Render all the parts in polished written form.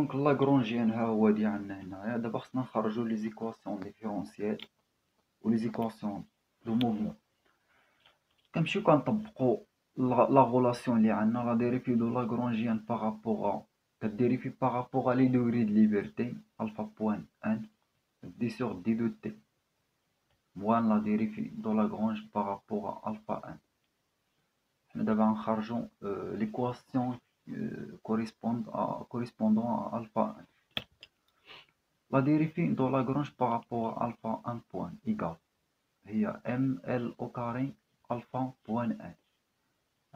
دونك لاغرونجيان ها هو ديالنا هنايا. دابا خصنا نخرجو لي زيكواسيون ديفيرونسيال و لي زيكواسيون دو موفمون. كنمشيو كنطبقو لا غولاسيون اللي عندنا لا ديريفي دو لاغرونجيان بارابور كديريفي بارابور لي دوغري د ليبرتي الفا بوان ان دي سور دي دو تي موان لا ديريفي دو لاغرونج بارابور الفا ان. حنا دابا غنخرجو ليكواسيون correspondant à alpha 1. La dérivée de Lagrange par rapport à alpha 1 point égale هي ml au carré alpha point 1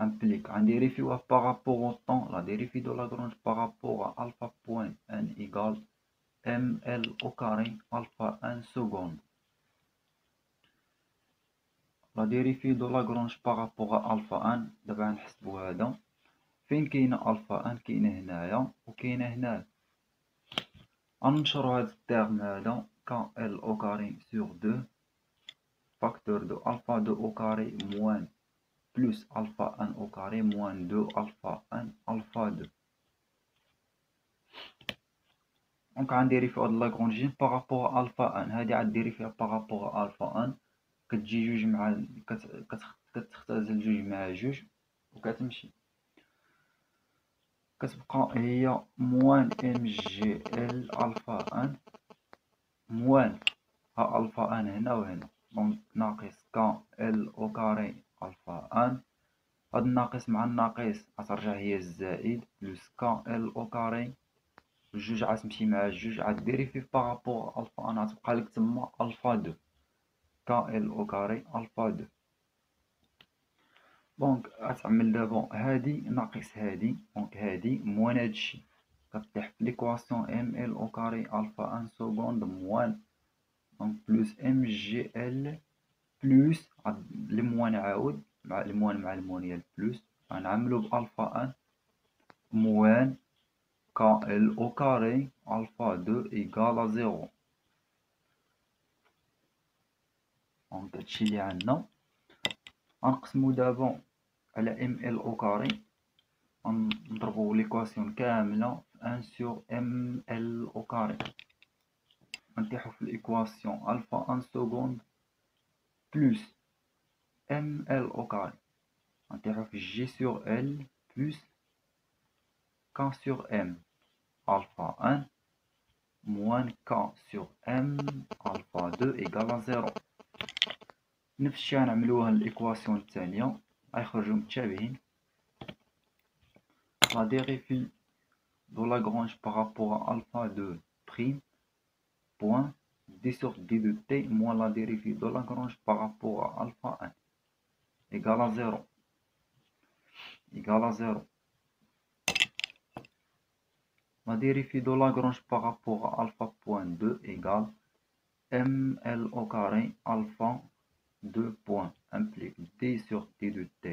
implique un dérivé par rapport au temps. La dérivée de Lagrange par rapport à alpha point 1 égale ml au carré alpha 1 seconde. La dérivée de Lagrange par rapport à alpha 1 دابا نحسبو هذا فين كاينه الفا 1 كاينه هنايا وكاينه هنايا. غنشرو هاد التيرم هذا كا ال او كاري سور 2 فاكتور دو الفا 2 او كاري موان بلس الفا 1 او كاري موان 2 الفا 1 الفا 2. دونك غنديريفيو هاد لاغرونجين بارابور الفا 1. هادي غديريفيها بارابور الفا 1 كتجي جوج مع كتختزل جوج مع جوج وكتمشي كتبقى هي موان ام جي ال الفا 1 موان ها الفا 1 هنا وهنا دونك ناقص كا ال او كاري الفا 1. هاد الناقص مع الناقص غترجع هي الزائد بلس كا ال او كاري جوج غتمشي مع جوج غديريفي بارابور الفا 1 غتبقى لك تما الفا 2 كا ال او كاري الفا 2. دونك غتعمل دابا هادي ناقص هادي دونك هادي موان هادشي كطيح في ليكواسيون ام ال او كاري الفا 1 سكوند موان دونك بلس ام جي ال بلس الموان عاود مع الموان مع الموان هي البلس غنعملو بالفا 1 موان كا ال او كاري الفا 2 ايكال زيرو. دونك هادشي اللي عندنا غنقسمو دابا على ام ال او كاري نضربو ليكواسيون كامله في 1 سور ام ال او كاري غنطيحو في الايكواسيون الفا 1 سكوند بلس ام ال او كاري غنطيحو في جي سور ال بلس كا سور ام الفا 1 موان كا سور ام الفا 2 ايكال زيرو. نفس الشيء غنعملوها للايكواسيون الثانيه غيخرجوا متشابهين. La dérivée de Lagrange par rapport à alpha 2 prime point d sur d de t moins la dérivée de Lagrange par rapport à alpha 1 égale à 0 égale à 0. La dérivée de Lagrange par rapport à alpha point 2 égale ml au carré alpha 2 point implique d sur d de t.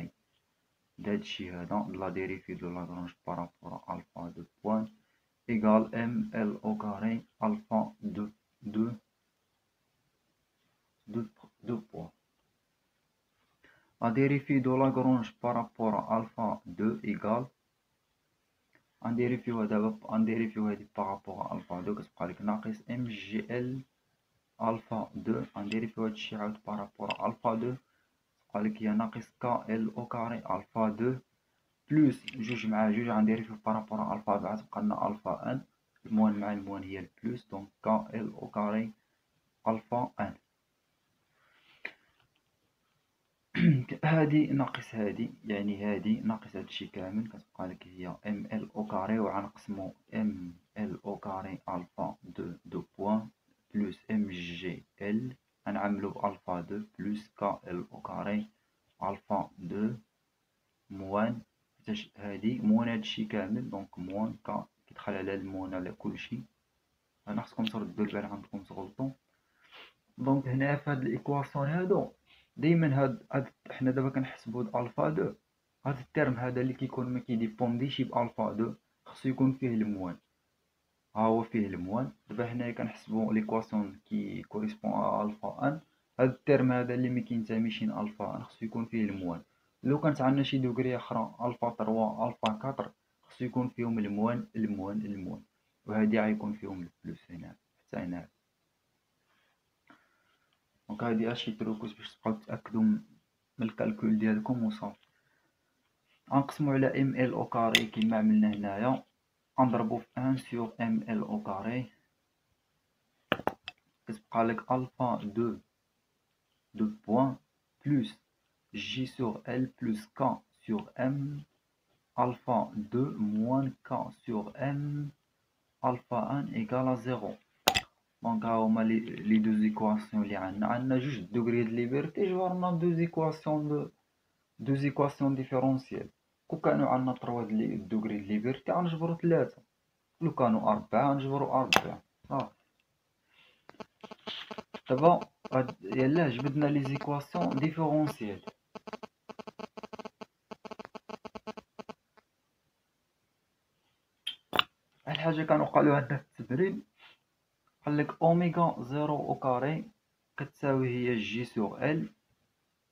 d'hadشي هذا la dérivée de Lagrange par rapport à alpha 2 point égale ml au carré alpha 2 point. La dérivée de Lagrange par rapport à alpha 2 égale غنديريفيوها دابا غنديريفيو هادي par rapport à alpha 2 كتبقى لك ناقص ام جي ال الفا 2 غنديريفيو هادشي عاود par rapport à alpha 2 تبقى لك هي ناقص كا ال او كاري الفا 2 بلس جوج مع جوج غنديريفيو بارابور على الفا 4 تبقى لنا الفا 1 الموان مع الموان هي البلس دونك كا ال او كاري الفا 1. هادي ناقص هادي يعني هادي ناقص هادشي كامل كتبقى لك هي ام ال او كاري وغنقسمو ام ال او كاري الفا 2 بوان بلس ام جي ال غنعملو بالفا 2 بلس كا ال او كاري الفا 2 موان هادي موان هادشي كامل دونك موان كا كيدخل على الموان على كلشي. انا خصكم تردو البال عندكم تغلطو. دونك هنا في هاد الايكواسيون هادو دائما هاد حنا دابا كنحسبو الفا 2 هاد الترم هذا اللي كيكون ما كيديبونديش بالفا 2 خصو يكون فيه الموان ها هو فيه الموان. دابا هنايا كنحسبو ليكواسيون كي كوريسبون ا الفا 1 هاد الترم هذا اللي ما كينتميش الفا 1 خصو يكون فيه الموان. لو كانت عندنا شي دوغري اخرى الفا 3 الفا 4 خصو يكون فيهم الموان. وهادي غيكون فيهم البلوس هنا حتى هنا. دونك هادي شي تروكوس باش تبقاو تأكدو من الكالكول ديالكم وصافي. غنقسمو على ام ال او كاري كيما عملنا هنايا، غنضربو في 1 sur ام ال او كاري، كتبقى لك الفا دو بوان بلوس J sur L plus K sur M alpha 2 moins K sur M alpha 1 égale à 0. دونك ها هما لي دوز ايكواسيون اللي عندنا جوج دوغري د ليبرتي جبرنا دوز ايكواسيون ديفيرونسيال. كون كانوا عندنا 3 دوغري د ليبرتي غنجبرو 3، لو كانوا 4 غنجبرو 4 صافي. دابا يلاه جبدنا لي زيكواسيون ديفيرونسيال. واحد الحاجه كانوا قالوا عندنا في التمرين، قالك اوميغا 0 او كاري كتساوي هي جي سور ال،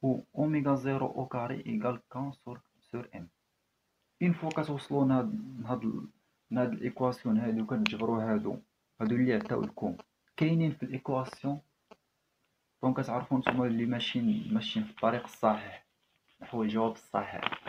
و اوميغا 0 او كاري ايكال كان سور ام. اين فوا كتوصلوا لهاد الايكواسيون هادو كتجبروا هادو اللي عطاو لكم كاينين في الايكواسيون، دونك كتعرفوا نتوما اللي ماشيين في الطريق الصحيح نحو الجواب الصحيح.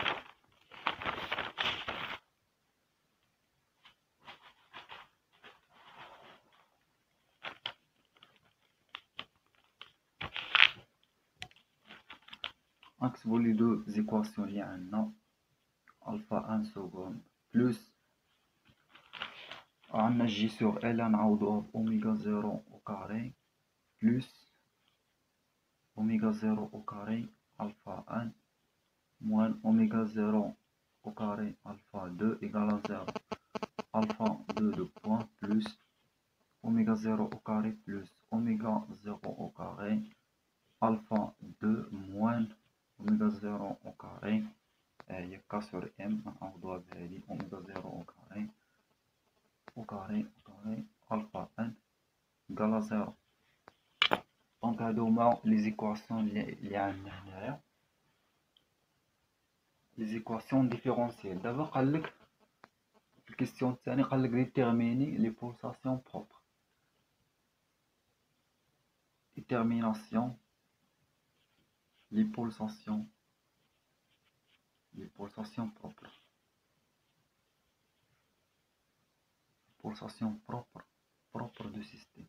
نكتبوا لي دو زيكواسيون اللي عندنا، الفا 1 سكوند بلس عندنا جي سور ال نعوضوها بأوميغا 0 او كاري بلس اوميغا 0 او كاري الفا 1 موان اوميغا 0 au carré alpha 2 égale à 0. Alpha 2 de point plus oméga 0 au carré plus oméga 0 au carré alpha 2 moins oméga 0 au carré هي K sur M نعوضوها بهادي oméga 0 au carré alpha 1 égale à 0. دونك هادو هما لي زيكواسيون اللي عندنا هنايا، لي زيكواسيون ديفيرونسيال. دابا قالك في الكيستيون الثاني قالك ديتيرميني لي بولساسيون بروبر. détermination les pulsations propres. Pulsations propres du système.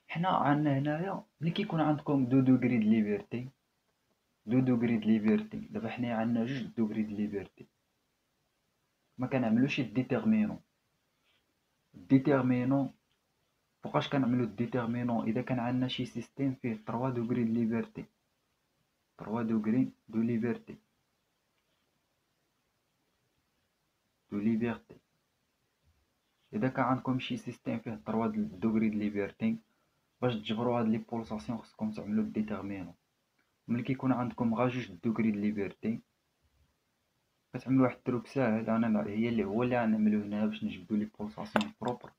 حنا عندنا هنايا ملي كيكون عندكم 2 دوغري د ليبرتي، دابا حنا عندنا 2 دوغري د ليبرتي، ما كنعملوش الديتيرمينون. فوقاش كنعملو الديتيرمينون؟ اذا كان عندنا شي سيستيم فيه 3 دوغري د ليبرتي، 3 دوغري دو ليبرتي اذا كان عندكم شي سيستيم فيه 3 دوغري د ليبرتي، باش تجبروا هاد لي بولساسيون خصكم تعملو الديتيرمينون. ملي كيكون عندكم غير 2 دوغري د ليبرتي كتعملوا واحد التروك ساهل، انا هي اللي غنعملو هنا باش نجبدو لي بولساسيون بروبر.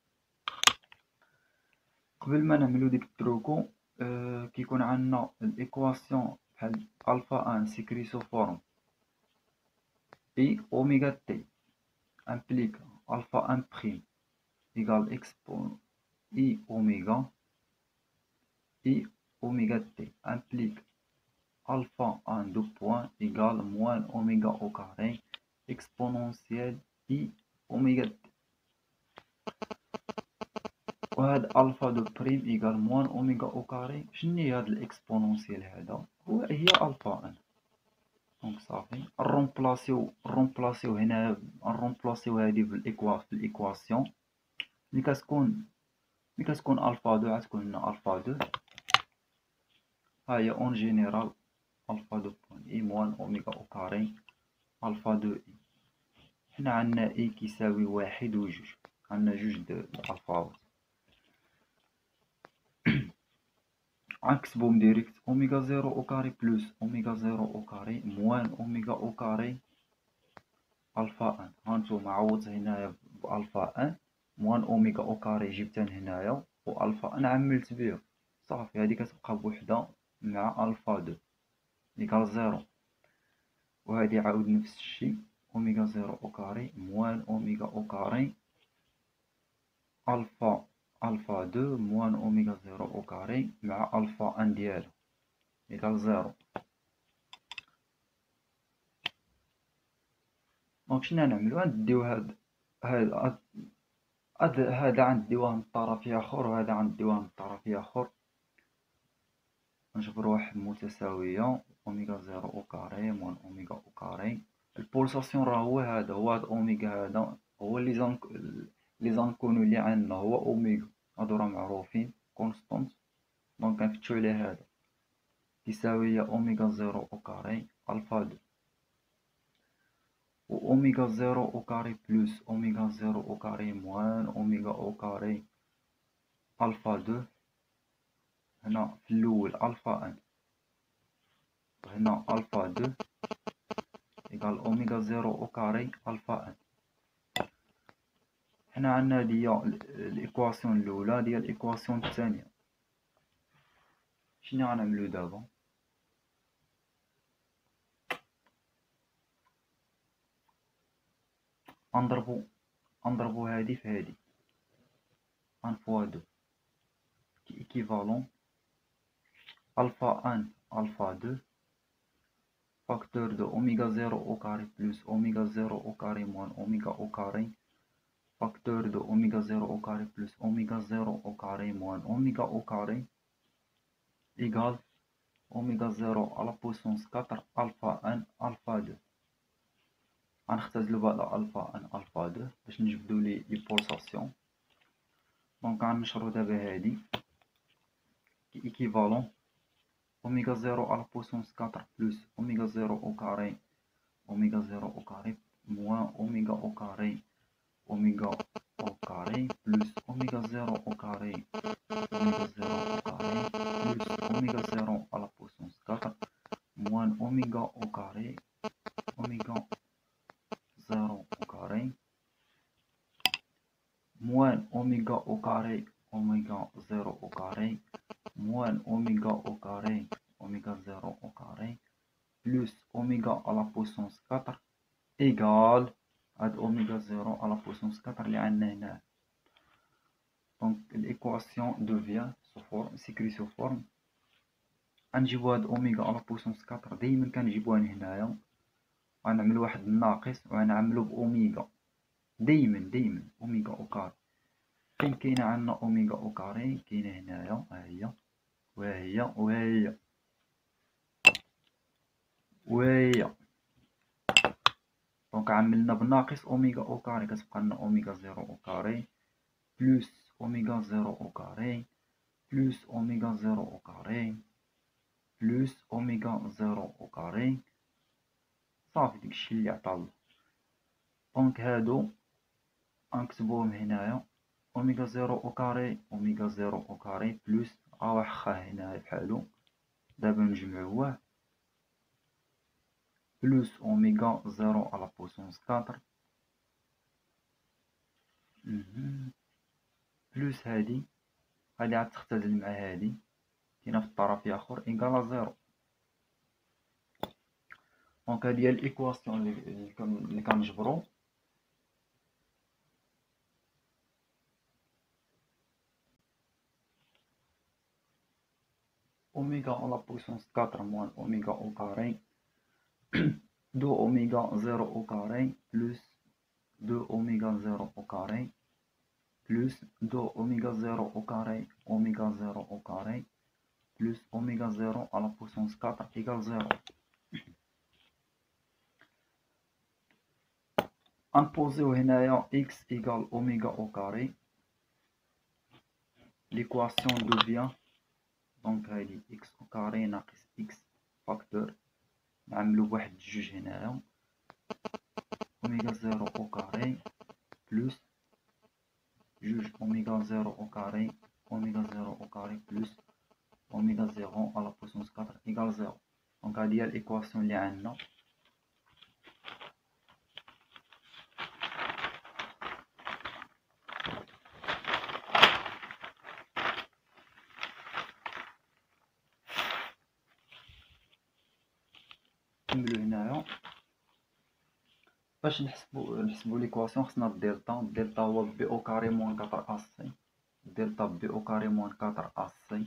قبل ما نعملو ديك التروكو كيكون عندنا الايكواسيون بحال الفا 1 سيكري سو فورم اي اوميغا تي امبليك الفا 1 بريم ايكال اكسبون اي اوميغا تي امبليك alpha 1 2 point égale moins oméga au carré exponentielle i oméga t. وهاد alpha 2 prime égale moins oméga au carré. شنو هي هاد الاكسبونونسيال هذا؟ هي alpha 1. دونك صافي نرومبلاسيو هنا، نرومبلاسيو هادي بالايكواسيون ملي كتكون alpha 2 غتكون هنا alpha 2. ها هي اون جينيرال alpha 2 point i moins oméga au carré alpha 2 i. حنا عندنا i كيساوي 1 و 2، عندنا 2 د الالفاوات. غنكتبهم ديريكت اوميغا 0 او كاري بلس اوميغا 0 او كاري موان اوميغا او كاري الفا 1. هانتوما عوضت هنايا بالفا 1 موان اوميغا او كاري جبتها هنايا والفا 1 عملت بها صافي. هادي كتبقى بوحدة مع الفا 2 ايكال 0. وهذه عاود نفس الشيء أوميغا زيرو أو كاري موان أوميغا أو كاري ألفا دو موان أوميغا زيرو أو كاري مع ألفا أن ديالو إيكال زيرو. دونك شنا نعملو؟ غنديو هذا غنديوه من طرف آخر وهذا غنديوه من طرف آخر، نجبرو واحد متساوية أوميغا زيرو أو كاري موان أوميغا أو كاري. البولساسيون راه هو هذا، هو هاد أوميغا هذا هو لي زانكونو لي عندنا هو أوميغا، هادو راه معروفين كونستونت، دونك غنفتشو على هذا يساوي أوميغا زيرو أو كاري ألفا دو، و أوميغا زيرو أو كاري بلوس أوميغا زيرو أو كاري موان أوميغا أو كاري ألفا دو. هنا في الأول ألفا أن وهنا ألفا دو إيكال أوميغا زيرو أو كاري ألفا أن. حنا عندنا هادي هي الإيكواسيون الأولى، هادي هي الإيكواسيون الثانية. شنو غنعملو دابا؟ غنضربو هادي في هادي، أن فوا دو كي إيكيفالون ألفا أن ألفا دو فاكتور دو أوميغا زيرو أو كاري بلوس أوميغا زيرو أو كاري موان أوميغا أو كاري فاكتور دو أوميغا زيرو أو كاري بلوس أوميغا زيرو أو كاري موان أوميغا أو كاري إيغال أوميغا زيرو على بويسونس 4 ألفا أن ألفا دو. غنختزلو بهاد ألفا أن ألفا دو باش نجبدو لي بولساسيون. دونك غنشرو دابا هادي كي إيكيفالون أوميغا زيرو على بويسونس 4 بلوس أوميغا زيرو أو كاري أوميغا زيرو أو كاري موان أوميغا أو كاري أوميغا أو كاري بلوس أوميغا زيرو أو كاري أوميغا زيرو أو كاري بلوس أوميغا زيرو على بويسونس 4 موان أوميغا أو كاري أوميغا زيرو أو كاري موان أوميغا أو كاري أوميغا زيرو أو كاري موان أوميغا أو كاري أوميغا زيرو أو كاري بلوس أوميغا على بويسونس 4 إيغال هاد أوميغا زيرو على بويسونس 4 اللي عندنا هنا. دونك الإيكواسيون دوفيان سيكري سو فورم. غنجيبو هاد أوميغا على بويسونس 4 دايما كنجيبوها لهنايا، غنعملو واحد الناقص وغنعملو بأوميغا دايما أوميغا أو كاري. فين كاينة عندنا أوميغا أو كاري؟ كاينة هنايا، هاهي وهاهي وهاهي. دونك عملنا بناقص أوميغا أو كاري كتبقى لنا أوميغا زيرو أو كاري بلوس أوميغا زيرو أو كاري بلوس أوميغا زيرو أو كاري بلوس أوميغا زيرو أو كاري. صافي داكشي اللي عطا الله. دونك هادو غنكتبوهم هنايا أوميغا زيرو أو كاري أوميغا زيرو أو كاري بلوس واخا هنايا بحالو دابا نجمعوه بلوس أوميغا زيرو على بويسونس 4 بلوس هادي عاد تختزل مع هادي كاينة في الطرف الآخر إيكالا زيرو. دونك هادي هي الإيكواسيون اللي كنجبرو. أوميغا على بويسونس 4 موان أوميغا أو كاري دو أوميغا زيرو أو كاري بلوس دو أوميغا زيرو أو كاري بلوس دو أوميغا زيرو أو كاري أوميغا زيرو أو كاري بلوس أوميغا زيرو على بويسونس 4 إيكال زيرو. غنبوزيو هنايا إكس إيكال أوميغا أو كاري. ليكواسيون دوفيان دونك هادي إكس أو كاري ناقص إكس فاكتور نعملو بواحد جوج هنايا أوميغا زيرو أو كاري بلوس جوج أوميغا زيرو أو كاري أوميغا زيرو أو كاري بلوس أوميغا زيرو على بويسونس 4 إيكال زيرو. دونك هادي هي الإيكواسيون اللي عندنا. نكملو هنايا باش نحسبو ليكواسيون خصنا الدلتا هو بي او كاري موان 4 اس سي، دلتا بي او كاري موان 4 اس سي،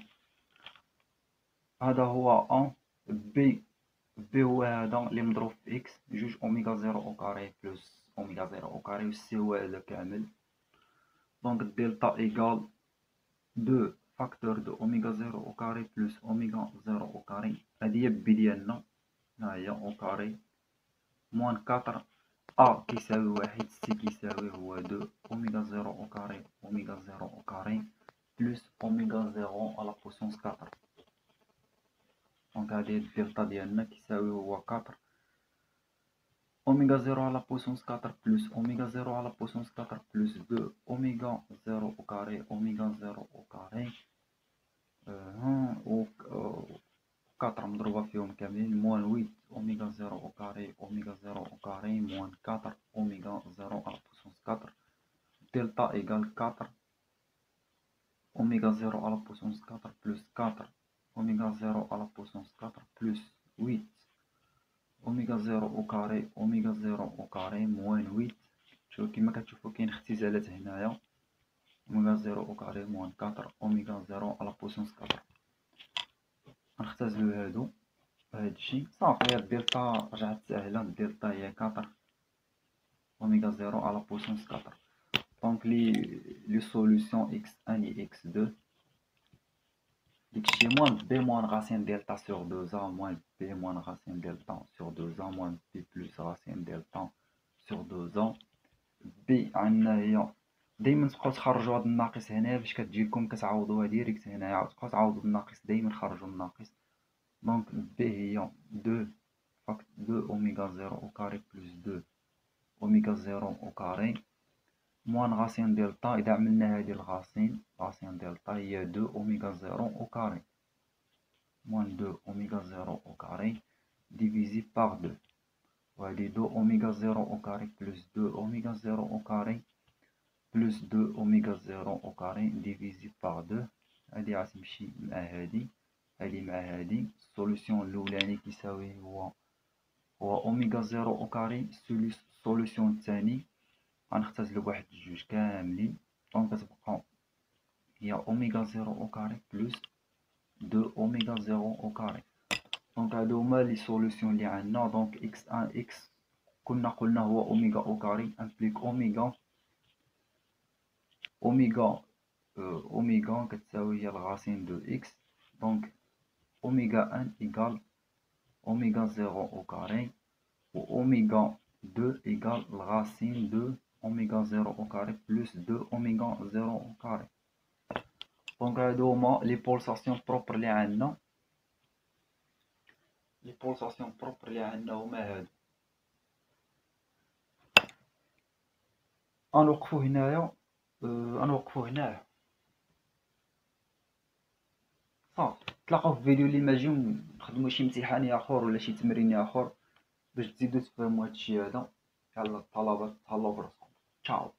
هذا هو ان بي هو هذا اللي مضروب في اكس جوج اوميغا زيرو او كاري بلس اوميغا زيرو او كاري، و سي هو هذا كامل. دونك دلتا ايكال 2 فاكتور دو اوميغا زيرو او كاري بلس اوميغا زيرو او كاري، هادي هي بي ديالنا، ها هي او كاري موان 4 ا كيساوي واحد، سي كيساوي هو 2 اوميغا زيرو او كاري اوميغا زيرو او كاري بلس اوميغا زيرو على بوسونس 4. دونك هادي الدلتا ديالنا كيساوي هو 4 اوميغا زيرو على بوسونس 4 بلس اوميغا زيرو على بوسونس 4 بلس 2 اوميغا زيرو او كاري اوميغا زيرو او كاري و 4 مضروبة فيهم كاملين موان 8 اوميغا زيرو او كاري اوميغا زيرو او كاري موان 4 اوميغا زيرو على بوسونس 4. دلتا ايكال 4 اوميغا زيرو على بوسونس 4 بلس 4 اوميغا زيرو على بوسونس 4 بلس 8 اوميغا زيرو او كاري اوميغا زيرو او كاري موان 8. شوف كيما كتشوفو كاين اختزالات هنايا، اوميغا زيرو او كاري موان 4 اوميغا زيرو على بوسونس 4. غنختزلو هادو هادشي صافي. الدلتا رجعت ساهلة، الدلتا هي 4 اوميغا زيرو على بوسونس 4. دونك لي سوليوشن اكس 1 et اكس 2 داكشي موان بي موان غاسين دلتا سور 2 ا موان بي موان غاسين دلتا سور 2 ا موان بي بلس غاسين دلتا سور 2 ا. بي عندنا هي دايما تبقاو تخرجوا هاد الناقص هنايا باش كتجيلكم كتعوضوها ديريكت هنايا، تبقاو تعوضوا بالناقص دايما خرجوا الناقص. دونك بي هي 2 اوميغا زيرو او كاري بلس 2 اوميغا زيرو او كاري موان غاسين دلتا. اذا عملنا هادي الغاسين دلتا هي 2 اوميغا زيرو او كاري موان 2 اوميغا زيرو او كاري ديفيزي باغ 2، وهادي 2 اوميغا زيرو او كاري بلس 2 اوميغا زيرو او كاري بلس 2 اوميغا زيرو او كاري ديفيزي باغ 2. هادي غتمشي مع هادي مع هادي. السوليسيون الاولاني كيساوي هو اوميغا زيرو او كاري. السوليسيون الثاني غنختزلو بواحد جوج كاملين، دونك كتبقى هي اوميغا زيرو او كاري بلس 2 اوميغا زيرو او كاري. دونك هادو هما لي سوليسيون اللي عندنا. دونك اكس 1 اكس كنا قلنا هو اوميغا او كاري امبليك اوميغا كتساوي هي الغاسين دو اكس. دونك اوميغا 1 ايكال اوميغا زيرو او كاري و اوميغا 2 ايكال الغاسين دو اوميغا زيرو او كاري بلس 2 اوميغا زيرو او كاري. دونك هادو هما لي بولساسيون بروبر اللي عندنا. لي بولساسيون بروبر اللي عندنا هما هادو. غنوقفو هنايا، صافي. نتلاقاو في فيديو اللي ماجي ونخدمو شي امتحان اخر ولا شي تمرين اخر باش تزيدو تفهمو هادشي هذا. يلا الطلبة تهلاو براسكم، تشاو.